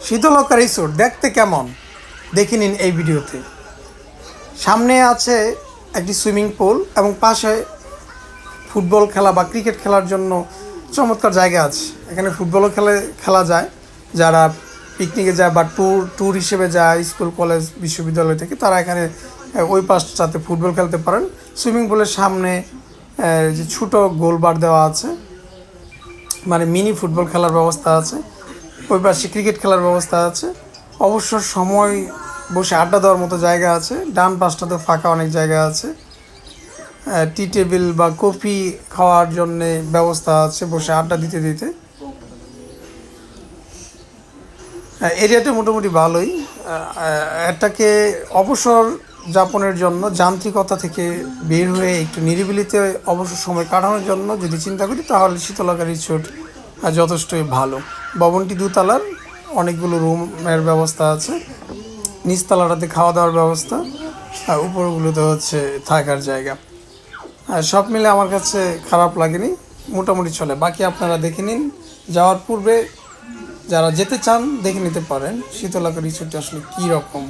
Shitalakshya resort দেখতে কেমন দেখে নিন এই ভিডিওতে। সামনে আছে একটি সুইমিং পুল এবং পাশে ফুটবল খেলা বা ক্রিকেট খেলার জন্য চমৎকার জায়গা আছে। এখানে ফুটবলও খেলা যায়, যারা পিকনিকে যায় বা ট্যুর হিসেবে যায় স্কুল কলেজ বিশ্ববিদ্যালয় থেকে, তারা এখানে ওই পাশটাতে ফুটবল খেলতে পারেন। সুইমিং পুলের সামনে যে ছোটো গোলবার দেওয়া আছে, মানে মিনি ফুটবল খেলার ব্যবস্থা আছে। ওই পাশে ক্রিকেট খেলার ব্যবস্থা আছে। অবসর সময় বসে আড্ডা দেওয়ার মতো জায়গা আছে। ডান পাশটাতে ফাঁকা অনেক জায়গা আছে। টি টেবিল বা কফি খাওয়ার জন্যে ব্যবস্থা আছে বসে আড্ডা দিতে দিতে। এরিয়াটা মোটামুটি ভালোই। এটাকে অবসর যাপনের জন্য, যান্ত্রিকতা থেকে বের হয়ে একটু নিরিবিলিতে অবসর সময় কাটানোর জন্য যদি চিন্তা করি, তাহলে শীতলক্ষ্যা রিসোর্ট যথেষ্টই ভালো। ভবনটি দুতলার, অনেকগুলো রুমের ব্যবস্থা আছে। নিচতলাটাতে খাওয়া দাওয়ার ব্যবস্থা, আর উপরগুলোতে হচ্ছে থাকার জায়গা। সব মিলে আমার কাছে খারাপ লাগেনি, মোটামুটি চলে। বাকি আপনারা দেখে নিন, যাওয়ার পূর্বে যারা যেতে চান দেখে নিতে পারেন শীতলক্ষ্যা রিসোর্টটা আসলে কী রকম।